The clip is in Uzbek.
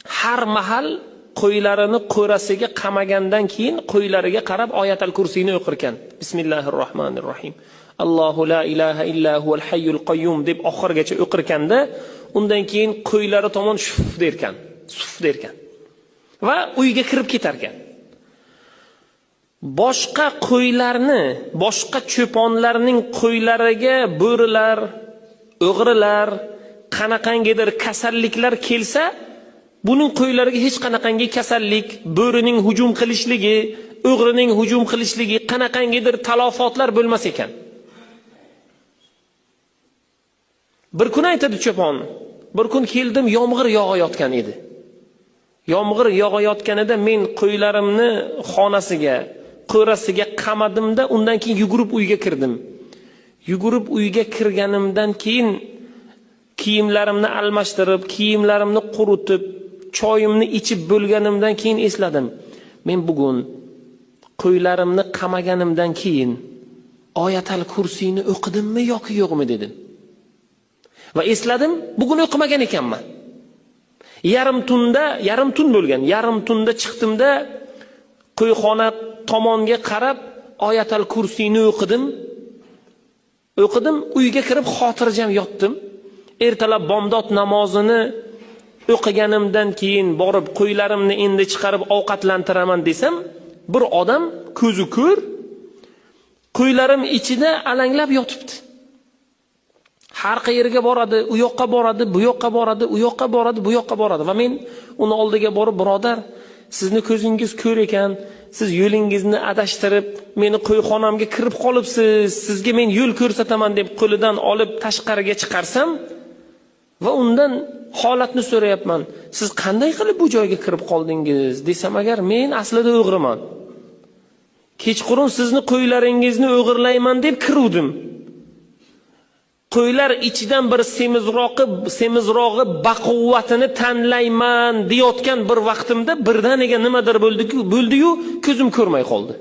har mahal qo'ylarini qo'rasiga qamagandan keyin qo'ylariga qarab oyatal kursiyni o'qir ekan. Bismillahirrohmanirrohim. Allohu la ilaha illa huval hayyul qayyum deb oxirgacha o'qir ekanda, undan keyin qo'ylari tomon shuf derkan, suf derkan. Va uyga kirib ketar ekan. Boshqa qo'ylarni, boshqa cho'ponlarning qo'ylariga bo'rilar, o'g'rilar, qanaqangidir kasalliklar kelsa, buning qo'ylariga hech qanaqangi kasallik, bo'rining hujum qilishligi, o'g'rining hujum qilishligi, qanaqangidir talofotlar bo'lmas ekan. Bir kun aytadi cho'pon, bir kun keldim, yomg'ir yog'ayotgan edi. Yomg'ir yog'ayotganida men qo'ylarimni xonasiga, qo'rasiga qamadimda, undan keyin yugurib uyga kirdim. Yugurib uyga kirganimdan keyin kiyimlarimni almashtirib, kiyimlarimni quritib, choyimni ichib bo'lganimdan keyin esladim. Men bugun qo'ylarimni qamaganimdan keyin oyatal kursiyni o'qidimmi yoki yo'qmi dedim. Va esladim, bugun o'qimagan ekanman. Yarim tun bo'lgan. Yarim tunda chiqdimda qo'yxona tomonga qarab oyatal kursiyni o'qidim. Uyga kirib xotirjam yotdim. Ertalab bomdod namozini o'qiganimdan keyin borib qo'ylarimni endi chiqarib ovqatlantiraman desam, bir odam ko'zi ko'r qo'ylarim ichida alanglab yotibdi. Har qayerga boradi, u yoqqa boradi, bu yoqqa boradi, u yoqqa boradi, bu yoqqa boradi. Va men uni oldiga borib, birodar, sizni ko'zingiz ko'r ekan, siz yo'lingizni adashtirib, meni qo'yxonamga kirib qolibsiz, sizga men yo'l ko'rsataman deb qo'lidan olib tashqariga chiqarsam va undan holatni so'rayapman. Siz qanday qilib bu joyga kirib qoldingiz desam, agar men aslida o'g'riman. Kechqurun sizni qo'ylaringizni o'g'irlayman deb kiruvdim. Qo'ylar ichidan bir semizrog'i baquvvatini tanlayman deyotgan bir vaqtimda birdaniga nimadir bo'ldi-yu, ko'zim ko'rmay qoldi.